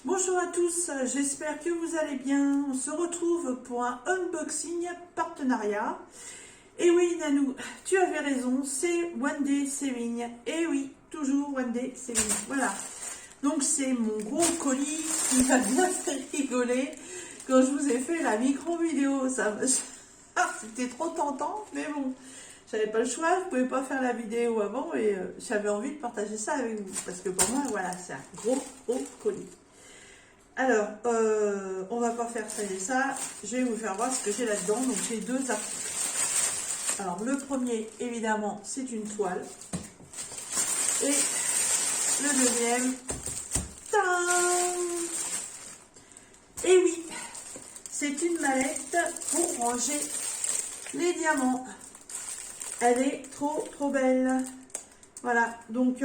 Bonjour à tous, j'espère que vous allez bien. On se retrouve pour un unboxing partenariat. Et oui, Nanou, tu avais raison, c'est One Day Saving. Et oui, toujours One Day Saving. Voilà. Donc c'est mon gros colis qui m'a bien fait rigoler quand je vous ai fait la micro vidéo. C'était trop tentant, mais bon, j'avais pas le choix, je pouvais pas faire la vidéo avant et j'avais envie de partager ça avec vous. Parce que pour moi, voilà, c'est un gros colis. Alors, on va pas faire ça et ça. Je vais vous faire voir ce que j'ai là-dedans. Donc, j'ai deux articles. Alors, le premier, évidemment, c'est une toile. Et le deuxième, tadam! Et oui, c'est une mallette pour ranger les diamants. Elle est trop belle. Voilà, donc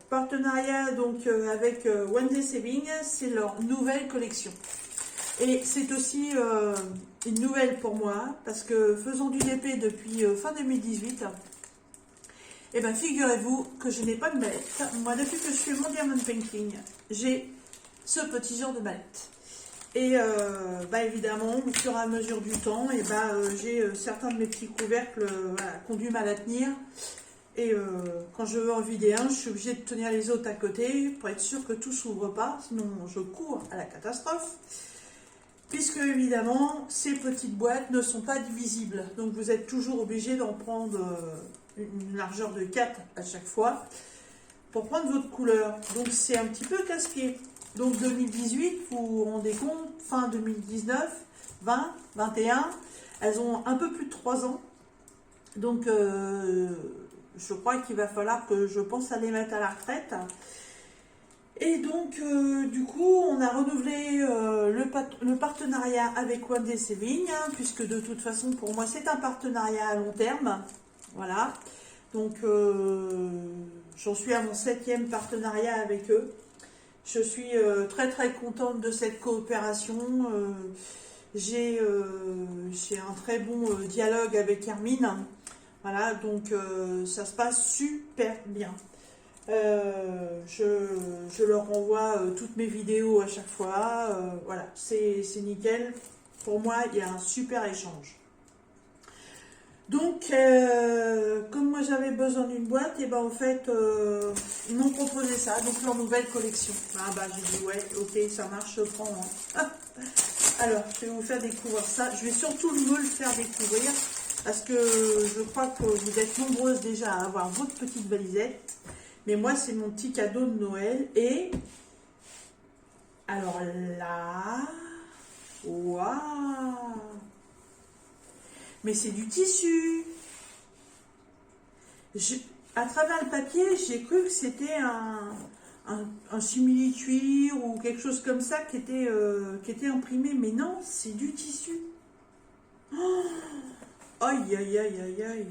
partenariat donc avec One Day Saving, c'est leur nouvelle collection. Et c'est aussi une nouvelle pour moi, parce que faisant du DP depuis fin 2018, et bien figurez-vous que je n'ai pas de mallette. Moi, depuis que je fais mon diamond painting, j'ai ce petit genre de mallette. Et évidemment, au fur et à mesure du temps, j'ai certains de mes petits couvercles qui ont du mal à tenir. Et quand je veux en vider un, je suis obligée de tenir les autres à côté pour être sûr que tout s'ouvre pas, sinon je cours à la catastrophe. Puisque évidemment, ces petites boîtes ne sont pas divisibles. Donc vous êtes toujours obligé d'en prendre une largeur de 4 à chaque fois pour prendre votre couleur. Donc c'est un petit peu casse-pied. Donc 2018, vous vous rendez compte, fin 2019, 20, 21, elles ont un peu plus de 3 ans. Donc je crois qu'il va falloir que je pense à les mettre à la retraite. Et donc, du coup, on a renouvelé le partenariat avec One Day Saving, puisque de toute façon, pour moi, c'est un partenariat à long terme. Voilà. Donc, j'en suis à mon 7e partenariat avec eux. Je suis très contente de cette coopération. J'ai un très bon dialogue avec Hermine. Voilà, donc ça se passe super bien. Je leur renvoie toutes mes vidéos à chaque fois. Voilà, c'est nickel. Pour moi, il y a un super échange. Donc, comme moi j'avais besoin d'une boîte, et ben en fait, ils m'ont proposé ça, donc leur nouvelle collection. Ah bah j'ai dit ouais, ok, ça marche, je prends. Hein. Alors, je vais vous faire découvrir ça. Je vais surtout me le faire découvrir parce que je crois que vous êtes nombreuses déjà à avoir votre petite valisette. Mais moi, c'est mon petit cadeau de Noël. Et alors là, waouh! Mais c'est du tissu. À travers le papier, j'ai cru que c'était un simili-cuir ou quelque chose comme ça qui était imprimé. Mais non, c'est du tissu. Oh, aïe, aïe, aïe, aïe, aïe.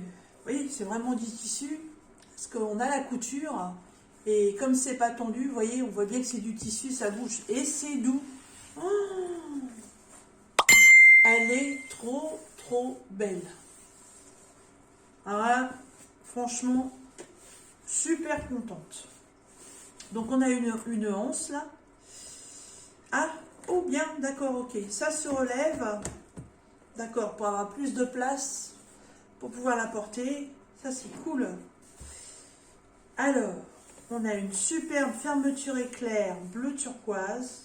Oui, c'est vraiment du tissu. Parce qu'on a la couture. Et comme c'est pas tendu, vous voyez, on voit bien que c'est du tissu, ça bouge. Et c'est doux. Oh, elle est trop belle. Alors là, franchement, super contente. Donc on a une anse là. Ah, oh bien, d'accord, ok. Ça se relève. D'accord, pour avoir plus de place, pour pouvoir la porter. Ça c'est cool. Alors, on a une superbe fermeture éclair bleu turquoise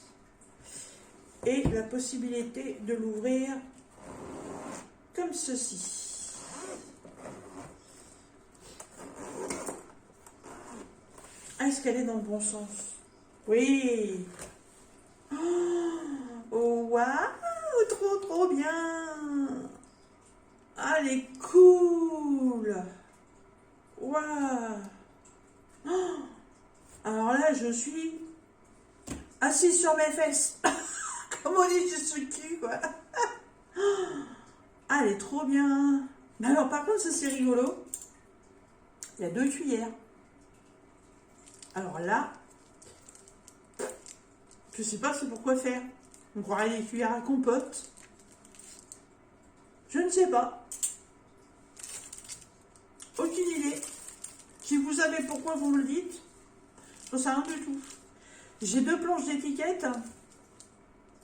et la possibilité de l'ouvrir comme ceci. Est-ce qu'elle est dans le bon sens? Oui. Oh, waouh, trop bien. Ah, elle est cool. Waouh. Alors là, je suis assise sur mes fesses. Comme on dit, je suis cul, quoi. Ah, elle est trop bien. Mais alors, par contre, ça c'est rigolo. Il y a 2 cuillères. Alors là, je sais pas c'est pourquoi faire. On croirait les cuillères à compote. Je ne sais pas. Aucune idée. Si vous savez pourquoi, vous me le dites. Je ne sais rien du tout. J'ai 2 planches d'étiquettes.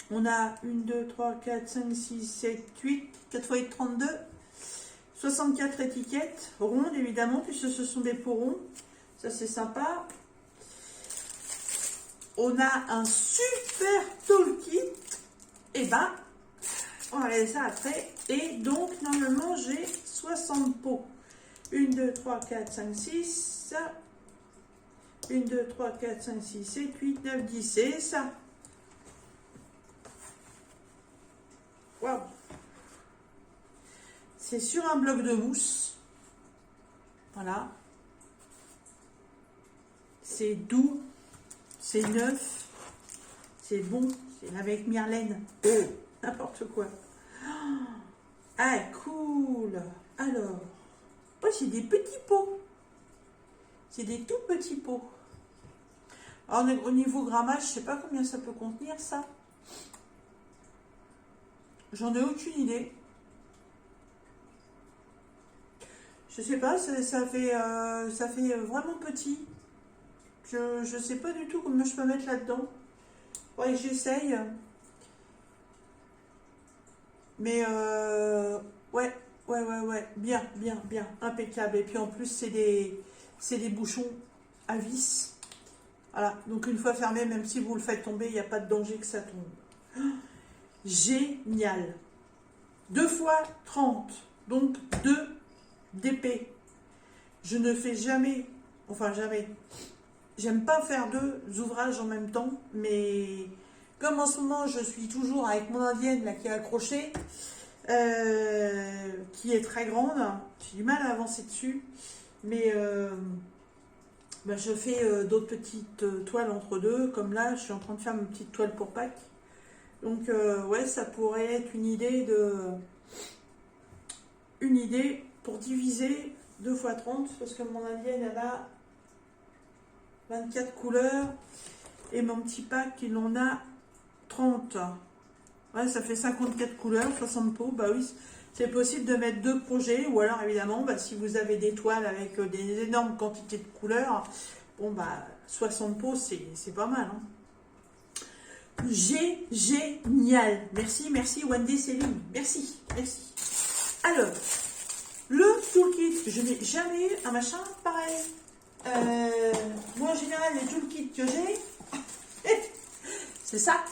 On a 1, 2, 3, 4, 5, 6, 7, 8, 4 x 8, 32. 64 étiquettes, rondes évidemment, puisque ce sont des pots ronds. Ça, c'est sympa. On a un super toolkit. Et ben, on va regarder ça après. Et donc, normalement, j'ai 60 pots. 1, 2, 3, 4, 5, 6. 1, 2, 3, 4, 5, 6, 7, 8, 9, 10. C'est ça. Waouh! C'est sur un bloc de mousse. Voilà. C'est doux. C'est neuf. C'est bon. C'est avec Myrlène. N'importe quoi. Ah, cool. Alors. Oh, c'est des petits pots. C'est des tout petits pots. Alors, au niveau grammage, je ne sais pas combien ça peut contenir, ça. J'en ai aucune idée. Je sais pas, ça fait vraiment petit. Je sais pas du tout comment je peux mettre là-dedans. Ouais, j'essaye. Mais ouais, bien, impeccable. Et puis en plus, c'est des bouchons à vis. Voilà, donc une fois fermé, même si vous le faites tomber, il n'y a pas de danger que ça tombe. Génial. 2 fois 30, donc 2 d'épée. Je ne fais jamais, enfin jamais, j'aime pas faire 2 ouvrages en même temps, mais comme en ce moment je suis toujours avec mon indienne là qui est accrochée, qui est très grande, j'ai du mal à avancer dessus, mais je fais d'autres petites toiles entre deux, comme là je suis en train de faire une petite toile pour Pâques, donc ouais, ça pourrait être une idée pour diviser 2 fois 30, parce que mon indienne elle a 24 couleurs et mon petit pack il en a 30. Ouais, ça fait 54 couleurs, 60 pots. Bah oui, c'est possible de mettre 2 projets, ou alors évidemment, si vous avez des toiles avec des énormes quantités de couleurs, bon 60 pots c'est pas mal. Hein. Génial. Merci Wendy Céline. Merci. Alors, le toolkit, je n'ai jamais eu un machin pareil. Moi, en général, les toolkits que j'ai, c'est ça.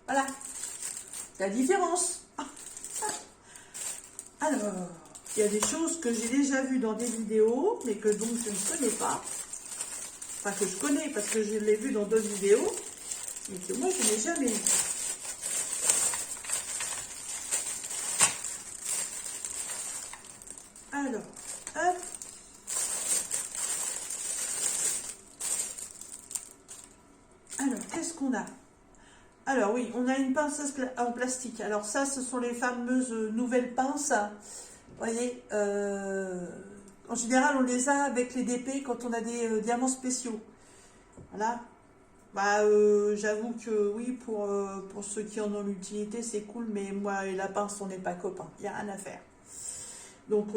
Voilà. La différence. Alors, il y a des choses que j'ai déjà vues dans des vidéos, mais que donc je ne connais pas. Enfin, que je connais parce que je l'ai vu dans d'autres vidéos, mais que moi, je n'ai jamais vu. Alors, hop. Alors, qu'est-ce qu'on a? Alors oui, on a une pince en plastique. Alors ça, ce sont les fameuses nouvelles pinces. Vous voyez, en général, on les a avec les DP quand on a des diamants spéciaux. Voilà. J'avoue que oui, pour ceux qui en ont l'utilité, c'est cool, mais moi et la pince, on n'est pas copains. Il n'y a rien à faire. Donc,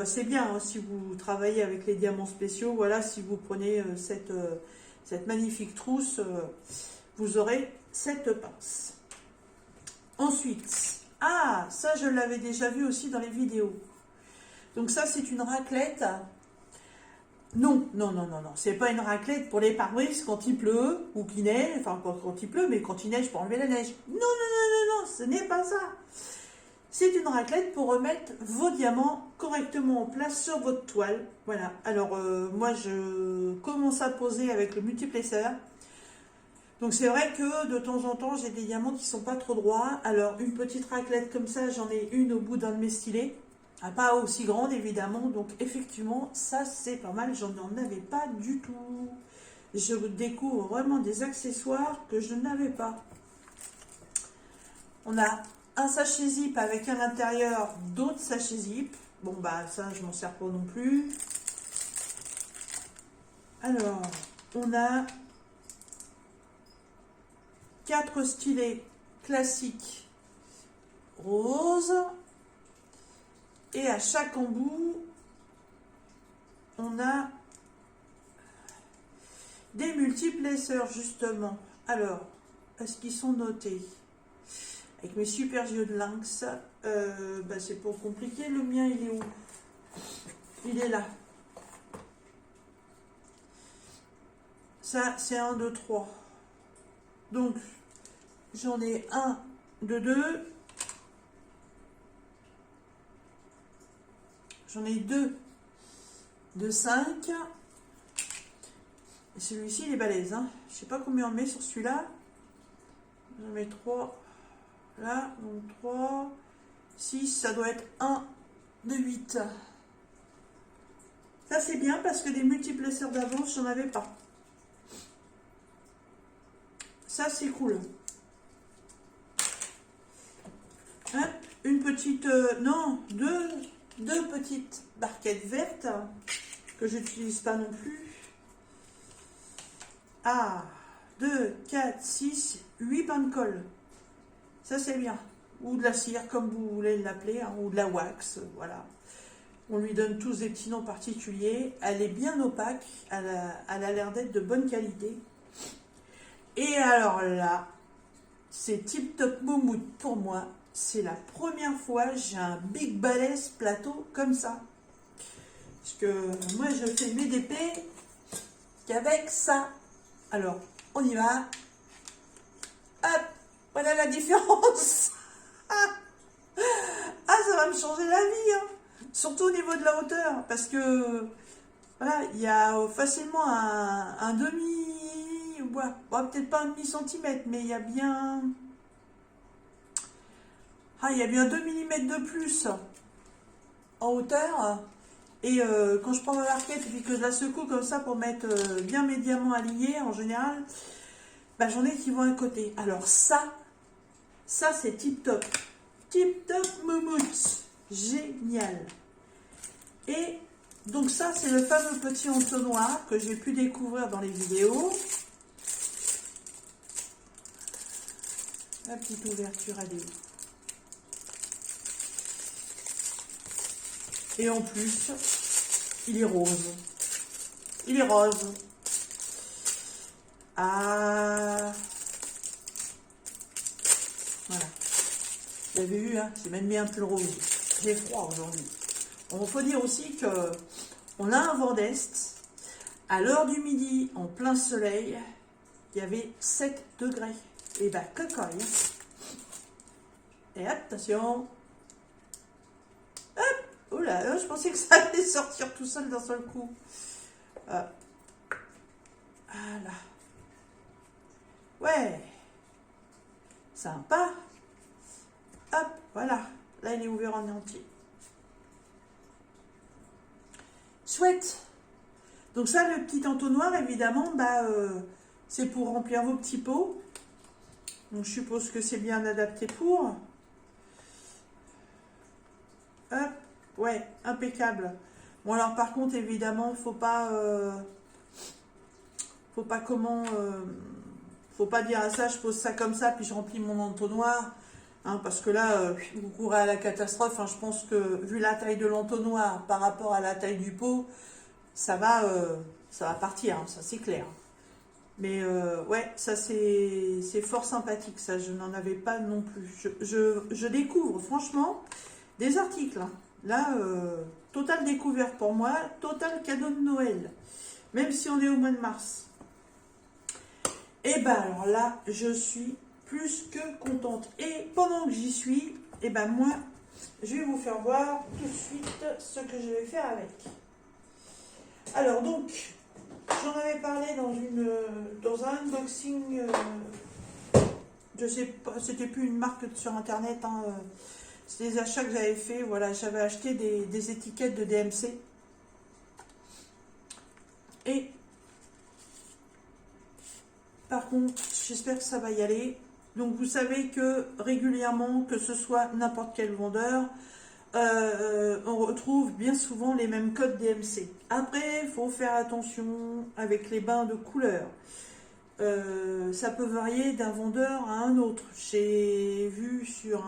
c'est bien hein, si vous travaillez avec les diamants spéciaux. Voilà, si vous prenez cette magnifique trousse, vous aurez cette pince. Ensuite, ça, je l'avais déjà vu aussi dans les vidéos. Donc, ça, c'est une raclette. Non, c'est pas une raclette pour les pare-brises quand il pleut ou qu'il neige. Enfin, quand il pleut, mais quand il neige pour enlever la neige. Non, ce n'est pas ça. C'est une raclette pour remettre vos diamants correctement en place sur votre toile. Voilà. Alors, moi, je commence à poser avec le multiplesseur. Donc, c'est vrai que de temps en temps, j'ai des diamants qui sont pas trop droits. Alors, une petite raclette comme ça, j'en ai une au bout d'un de mes stylets. Pas aussi grande, évidemment. Donc, effectivement, ça, c'est pas mal. J'en avais pas du tout. Je découvre vraiment des accessoires que je n'avais pas. On a un sachet zip avec à l'intérieur d'autres sachets zip. Bon, ça, je m'en sers pas non plus. Alors, on a 4 stylets classiques rose. Et à chaque embout, on a des multiplesseurs, justement. Alors, est-ce qu'ils sont notés? Avec mes super yeux de lynx, c'est pas compliqué. Le mien, il est où? Il est là. Ça, c'est 1, 2, 3. Donc, j'en ai 1, de 2. J'en ai 2 de 5. Et celui-ci, il est balèze. Hein. Je sais pas combien on met sur celui-là. J'en mets 3 là. Donc 3, 6. Ça doit être 1 de 8. Ça, c'est bien parce que des multiplesseurs d'avance, j'en avais pas. Ça, c'est cool. Hein, une petite... non, deux petites barquettes vertes que je n'utilise pas non plus. Ah, 2, 4, 6, 8 pains de colle. Ça, c'est bien. Ou de la cire, comme vous voulez l'appeler, hein, ou de la wax, voilà. On lui donne tous des petits noms particuliers. Elle est bien opaque. Elle a l'air d'être de bonne qualité. Et alors là, c'est Tip Top Moumout pour moi. C'est la première fois que j'ai un Big Balèze plateau comme ça. Parce que moi, je fais mes DP qu'avec ça. Alors, on y va. Hop, voilà la différence. Ah, ça va me changer la vie. Hein. Surtout au niveau de la hauteur. Parce que, voilà, il y a facilement un demi... Bon, peut-être pas un demi-centimètre, mais il y a bien... Ah, il y a bien 2 mm de plus en hauteur. Et quand je prends ma barquette et puis que je la secoue comme ça pour mettre bien mes diamants alignés, en général, j'en ai qui vont à côté. Alors ça c'est tip top. Tip top moumoute. Génial. Et donc ça, c'est le fameux petit entonnoir que j'ai pu découvrir dans les vidéos. La petite ouverture, elle est où? Et en plus, il est rose. Il est rose. Ah. Voilà. Vous avez vu, hein, j'ai même mis un peu rose. J'ai froid aujourd'hui. Il faut dire aussi que on a un vent d'est. À l'heure du midi, en plein soleil, il y avait 7 degrés. Et cocoille. Et attention. Hop. Oula, je pensais que ça allait sortir tout seul d'un seul coup. Voilà. Ouais. Sympa. Hop, voilà. Là, il est ouvert en entier. Chouette. Donc ça, le petit entonnoir, évidemment, c'est pour remplir vos petits pots. Donc je suppose que c'est bien adapté pour. Hop, ouais, impeccable. Bon alors par contre, évidemment, faut pas dire à ça, je pose ça comme ça, puis je remplis mon entonnoir. Hein, parce que là, vous courez à la catastrophe. Hein, je pense que vu la taille de l'entonnoir par rapport à la taille du pot, ça va partir, hein, ça c'est clair. Mais ouais, ça c'est fort sympathique, ça je n'en avais pas non plus. Je découvre franchement des articles. Hein. Là, totale découverte pour moi, total cadeau de Noël. Même si on est au mois de mars. Et alors là, je suis plus que contente. Et pendant que j'y suis, moi, je vais vous faire voir tout de suite ce que je vais faire avec. Alors donc, j'en avais parlé dans un unboxing, je sais pas, c'était plus une marque sur internet, hein, c'est des achats que j'avais fait, voilà, j'avais acheté des étiquettes de DMC. Et par contre, j'espère que ça va y aller. Donc vous savez que régulièrement, que ce soit n'importe quel vendeur, on retrouve bien souvent les mêmes codes DMC. Après, il faut faire attention avec les bains de couleurs. Ça peut varier d'un vendeur à un autre. J'ai vu sur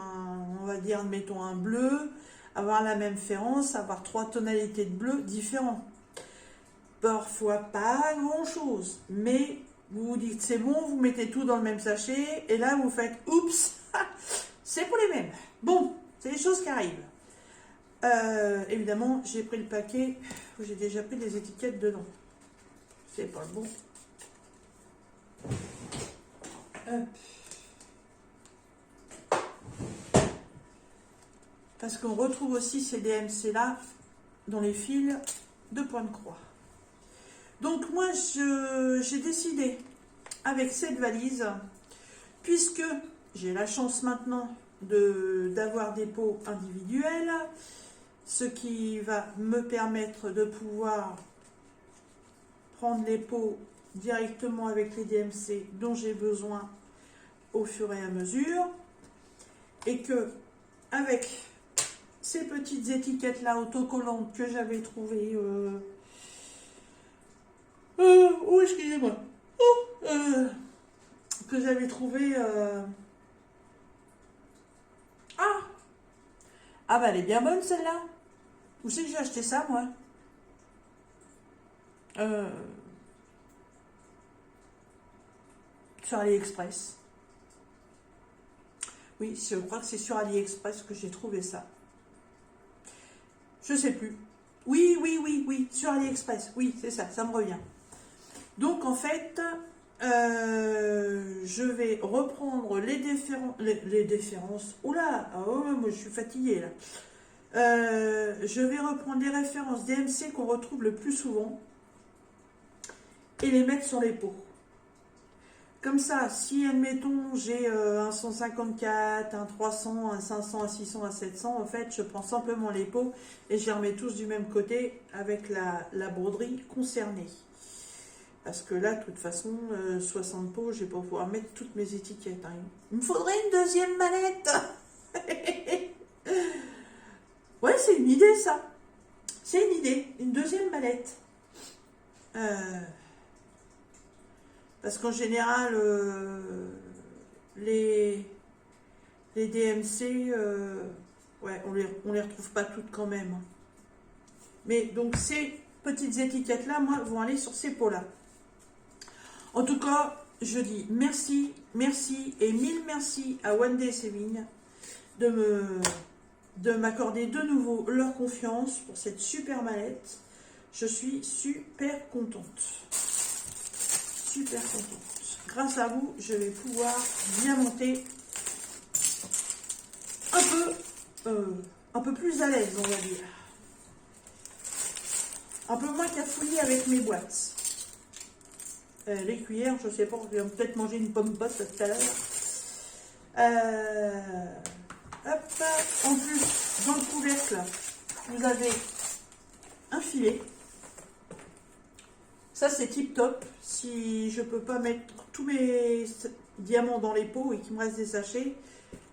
on va dire, mettons un bleu, avoir la même différence, avoir 3 tonalités de bleu différents. Parfois pas grand chose, mais Vous vous dites c'est bon, vous mettez tout dans le même sachet, et là vous faites oups, c'est pour les mêmes. Bon, c'est des choses qui arrivent. Évidemment, j'ai pris le paquet où j'ai déjà pris des étiquettes dedans. C'est pas le bon. Hop. Parce qu'on retrouve aussi ces DMC là dans les fils de point de croix. Donc moi, j'ai décidé avec cette valise, puisque j'ai la chance maintenant d'avoir des pots individuels, ce qui va me permettre de pouvoir prendre les pots directement avec les DMC dont j'ai besoin au fur et à mesure, et que avec ces petites étiquettes là autocollantes que j'avais trouvées excusez-moi, que j'avais trouvé bah elle est bien bonne celle-là. Où c'est que j'ai acheté ça moi? Sur AliExpress. Oui, je crois que c'est sur AliExpress que j'ai trouvé ça. Je sais plus. Oui, sur AliExpress. Oui, c'est ça, ça me revient. Donc en fait, je vais reprendre les différences. Oula, moi je suis fatiguée là. Je vais reprendre les références DMC qu'on retrouve le plus souvent et les mettre sur les pots. Comme ça, si admettons j'ai un 154, un 300, un 500, un 600, un 700, en fait je prends simplement les pots et je les remets tous du même côté avec la broderie concernée. Parce que là, de toute façon, 60 pots, je vais pas pouvoir mettre toutes mes étiquettes. Hein. Il me faudrait une deuxième mallette. Ouais, c'est une idée ça. C'est une idée, une deuxième mallette. Parce qu'en général, les DMC, ouais, on les retrouve pas toutes quand même. Mais donc ces petites étiquettes-là, moi, vont aller sur ces pots-là. En tout cas, je dis merci et mille merci à One Day Saving de m'accorder de nouveau leur confiance pour cette super mallette. Je suis super contente. Super contente. Grâce à vous, je vais pouvoir bien monter un peu plus à l'aise, on va dire. Un peu moins qu'à fouiller avec mes boîtes. Les cuillères, je sais pas, on va peut-être manger une pomme pote tout à l'heure. Hop, en plus, dans le couvercle, vous avez un filet. Ça, c'est tip top. Si je peux pas mettre tous mes diamants dans les pots et qu'il me reste des sachets,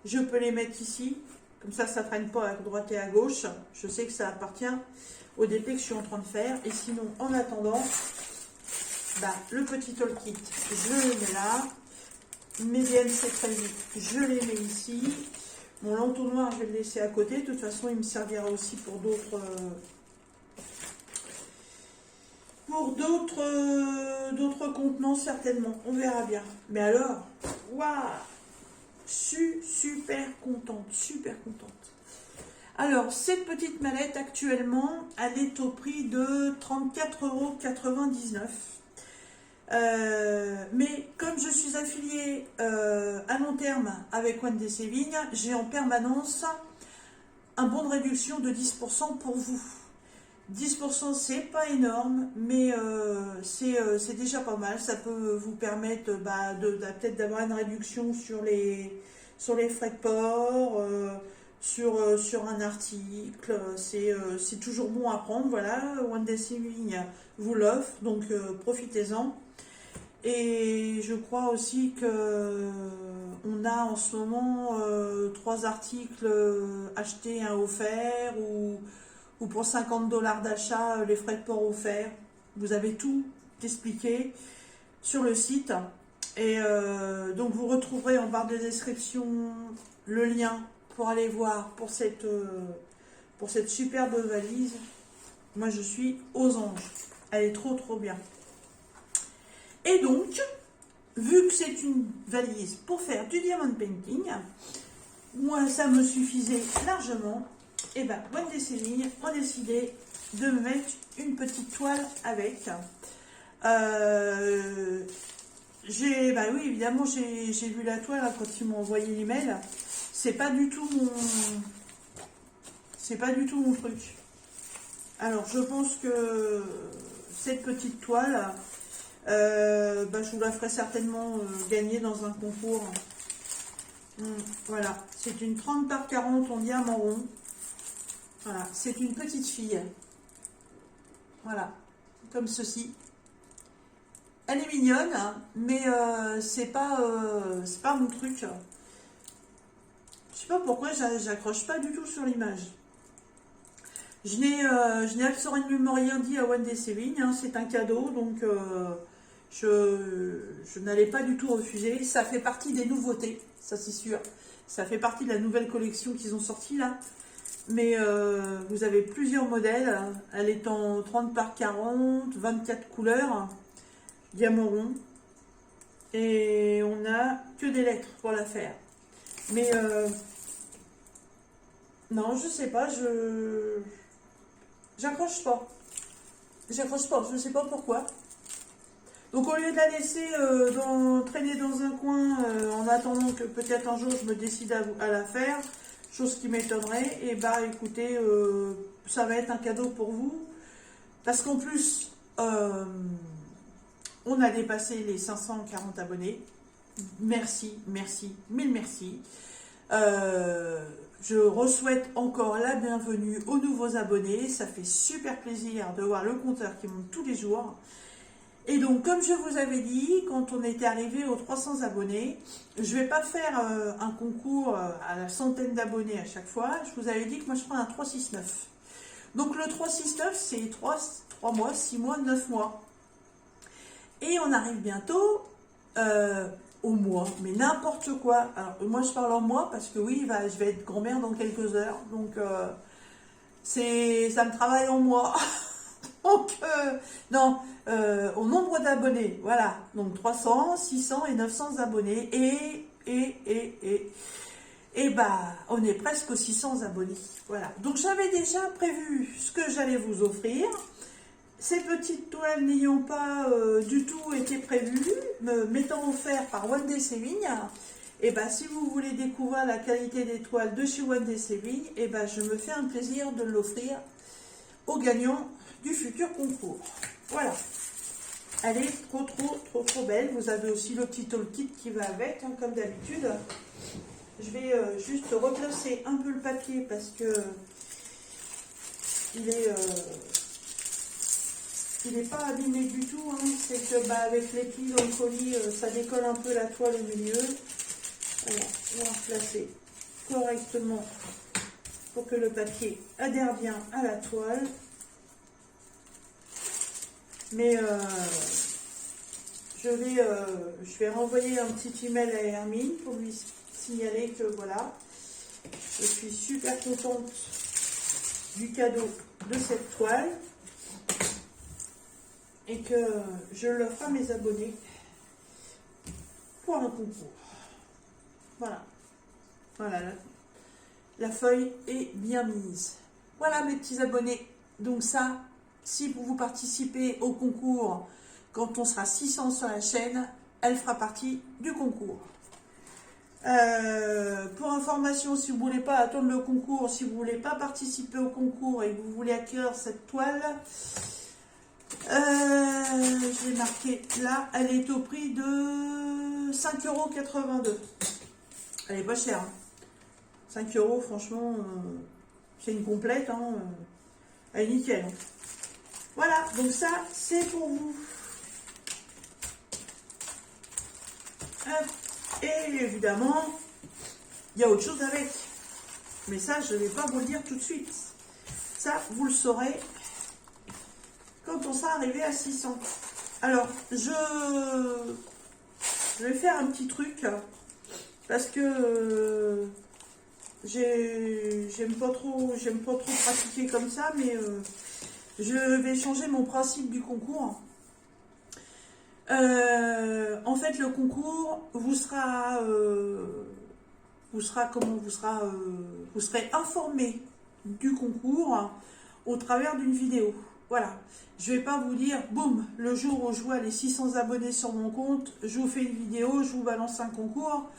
je peux les mettre ici. Comme ça, ça ne traîne pas à droite et à gauche. Je sais que ça appartient au DP que je suis en train de faire. Et sinon, en attendant, le petit tool kit, je le mets là. Mes DMC prévus, je les mets ici. Mon l'entonnoir, je vais le laisser à côté. De toute façon, il me servira aussi pour d'autres contenants, certainement. On verra bien. Mais alors, waouh, super contente, super contente. Alors, cette petite mallette, actuellement, elle est au prix de 34,99 €. Mais comme je suis affiliée à long terme avec One Day Saving, j'ai en permanence un bon de réduction de 10% pour vous. 10% c'est pas énorme, mais c'est déjà pas mal. Ça peut vous permettre peut-être d'avoir une réduction sur les frais de port, sur un article. C'est toujours bon à prendre. Voilà, One Day Saving vous l'offre, donc profitez-en. Et je crois aussi que on a en ce moment 3 articles achetés, un offert, ou pour 50 $ d'achat, les frais de port offerts. Vous avez tout expliqué sur le site. Et donc vous retrouverez en barre de description le lien pour aller voir pour cette superbe valise. Moi je suis aux anges. Elle est trop bien. Et donc, vu que c'est une valise pour faire du diamond painting, moi ça me suffisait largement. Et ben Wendy Sévigne a décidé de me mettre une petite toile avec. Bah oui, évidemment, j'ai vu la toile hein, quand ils m'ont envoyé l'email. C'est pas du tout mon truc. Alors, je pense que cette petite toile, bah, je vous la ferai certainement gagner dans un concours. Voilà, c'est une 30 par 40 en diamant rond. Voilà, c'est une petite fille. Voilà, comme ceci. Elle est mignonne, hein, mais c'est pas mon truc. Je sais pas pourquoi j'accroche pas du tout sur l'image. Je n'ai absolument rien dit à Wendy Sévigne, hein, c'est un cadeau, donc je n'allais pas du tout refuser. Ça fait partie des nouveautés, ça c'est sûr. Ça fait partie de la nouvelle collection qu'ils ont sortie là. Mais vous avez plusieurs modèles. Elle est en 30 par 40, 24 couleurs, diamant rond. Et on n'a que des lettres pour la faire. Mais non, je sais pas, j'accroche pas. J'accroche pas, je sais pas pourquoi. Donc au lieu de la laisser traîner dans un coin en attendant que peut-être un jour je me décide à la faire, chose qui m'étonnerait, et bah écoutez, ça va être un cadeau pour vous. Parce qu'en plus, on a dépassé les 540 abonnés. Merci, merci, mille merci. Je re-souhaite encore la bienvenue aux nouveaux abonnés. Ça fait super plaisir de voir le compteur qui monte tous les jours. Et donc, comme je vous avais dit, quand on était arrivé aux 300 abonnés, je ne vais pas faire un concours à la centaine d'abonnés à chaque fois. Je vous avais dit que moi, je prends un 369. Donc, le 369, c'est 3 mois, 6 mois, 9 mois. Et on arrive bientôt au mois, mais n'importe quoi. Alors, moi, je parle en mois parce que oui, je vais être grand-mère dans quelques heures. Donc, ça me travaille en mois. Donc, non, au nombre d'abonnés, voilà, donc 300, 600 et 900 abonnés, et bah, on est presque aux 600 abonnés, voilà. Donc, j'avais déjà prévu ce que j'allais vous offrir. Ces petites toiles n'ayant pas du tout été prévues, m'étant offertes par Wendy Sévigne, et bah, si vous voulez découvrir la qualité des toiles de chez Wendy Sévigne, et bah, je me fais un plaisir de l'offrir aux gagnants du futur concours. Voilà. Elle est trop belle. Vous avez aussi le petit haul kit qui va avec, hein, comme d'habitude. Je vais juste replacer un peu le papier parce que il est pas abîmé du tout. Hein. C'est que bah, avec les plis dans le colis, ça décolle un peu la toile au milieu. Voilà, on va replacer correctement pour que le papier adhère bien à la toile. Mais je vais renvoyer un petit email à Hermine pour lui signaler que voilà, je suis super contente du cadeau de cette toile et que je l'offre à mes abonnés pour un concours. Voilà, voilà, la feuille est bien mise. Voilà mes petits abonnés, donc ça, si vous participez au concours, quand on sera 600 sur la chaîne, elle fera partie du concours. Pour information, si vous ne voulez pas attendre le concours, si vous ne voulez pas participer au concours et que vous voulez acquérir cette toile, je l'ai marqué là, elle est au prix de 5,82 €. Elle n'est pas chère. Hein. 5 €, franchement, c'est une complète. Hein, elle est nickel. Hein. Voilà, donc ça, c'est pour vous. Et évidemment, il y a autre chose avec. Mais ça, je ne vais pas vous le dire tout de suite. Ça, vous le saurez quand on sera arrivé à 600. Alors, je vais faire un petit truc. Parce que j'aime pas trop pratiquer comme ça, mais... je vais changer mon principe du concours. En fait, le concours vous serez informé du concours au travers d'une vidéo. Voilà. Je vais pas vous dire, boum, le jour où je vois les 600 abonnés sur mon compte, je vous fais une vidéo, je vous balance un concours.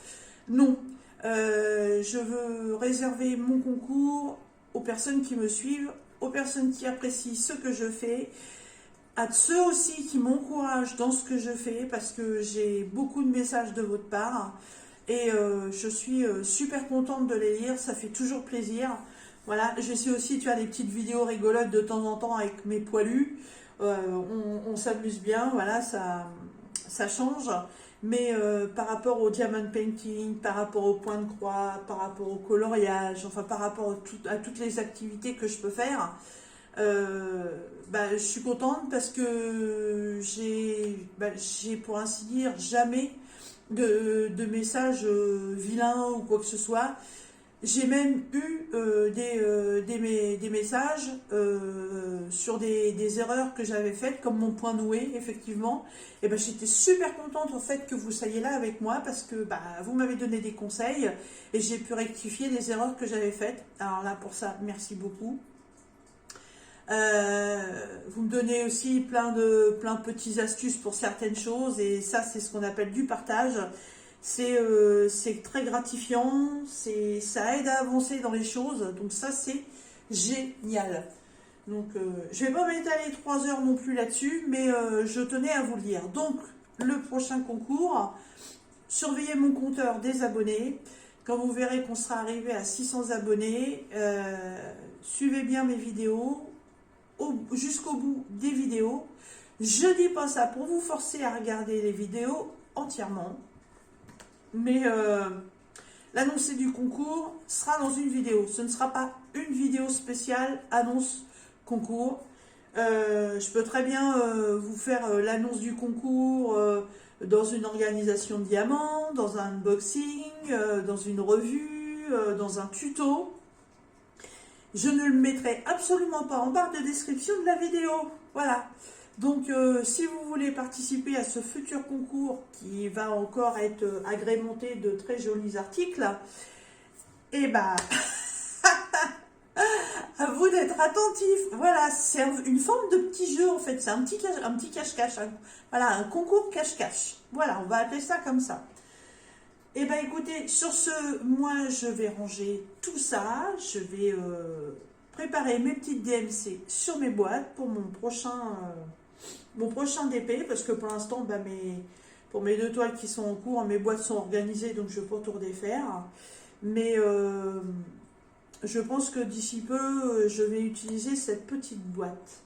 Non. Je veux réserver mon concours aux personnes qui me suivent, aux personnes qui apprécient ce que je fais, à ceux aussi qui m'encouragent dans ce que je fais, parce que j'ai beaucoup de messages de votre part et je suis super contente de les lire, ça fait toujours plaisir. Voilà, j'essaie aussi de faire des petites vidéos rigolotes de temps en temps avec mes poilus. On s'amuse bien, voilà, ça change. Mais par rapport au diamond painting, par rapport au point de croix, par rapport au coloriage, enfin par rapport à toutes les activités que je peux faire, je suis contente parce que j'ai pour ainsi dire jamais de messages vilains ou quoi que ce soit. J'ai même eu des messages sur des erreurs que j'avais faites, comme mon point noué, effectivement. Et ben, j'étais super contente en fait que vous soyez là avec moi parce que vous m'avez donné des conseils et j'ai pu rectifier les erreurs que j'avais faites. Alors là, pour ça, merci beaucoup. Vous me donnez aussi plein de petites astuces pour certaines choses et ça, c'est ce qu'on appelle du partage. C'est très gratifiant, ça aide à avancer dans les choses, donc ça c'est génial. Donc je vais pas m'étaler 3 heures non plus là-dessus, mais je tenais à vous le dire. Donc le prochain concours, surveillez mon compteur des abonnés. Quand vous verrez qu'on sera arrivé à 600 abonnés, suivez bien mes vidéos, jusqu'au bout des vidéos. Je dis pas ça pour vous forcer à regarder les vidéos entièrement. Mais l'annoncé du concours sera dans une vidéo. Ce ne sera pas une vidéo spéciale annonce concours. Je peux très bien vous faire l'annonce du concours dans une organisation de diamants, dans un unboxing, dans une revue, dans un tuto. Je ne le mettrai absolument pas en barre de description de la vidéo. Voilà. Donc, si vous voulez participer à ce futur concours qui va encore être agrémenté de très jolis articles, eh ben, à vous d'être attentifs. Voilà, c'est une forme de petit jeu en fait. C'est un petit cache-cache. Voilà, un concours cache-cache. Voilà, on va appeler ça comme ça. Eh ben, écoutez, sur ce, moi, je vais ranger tout ça. Je vais préparer mes petites DMC sur mes boîtes pour mon prochain DP, parce que pour l'instant, pour mes 2 toiles qui sont en cours, mes boîtes sont organisées, donc je ne vais pas tout redéfaire. Mais je pense que d'ici peu, je vais utiliser cette petite boîte.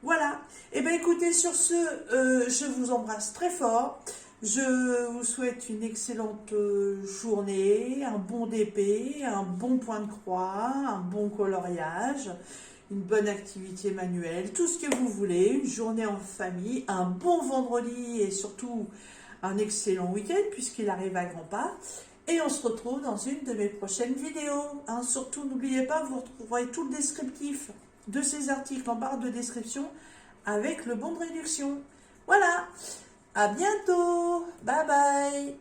Voilà. Et bien écoutez, sur ce, je vous embrasse très fort. Je vous souhaite une excellente journée, un bon DP, un bon point de croix, un bon coloriage, une bonne activité manuelle, tout ce que vous voulez, une journée en famille, un bon vendredi et surtout un excellent week-end puisqu'il arrive à grands pas. Et on se retrouve dans une de mes prochaines vidéos. Surtout, n'oubliez pas, vous retrouverez tout le descriptif de ces articles en barre de description avec le bon de réduction. Voilà, à bientôt, bye bye.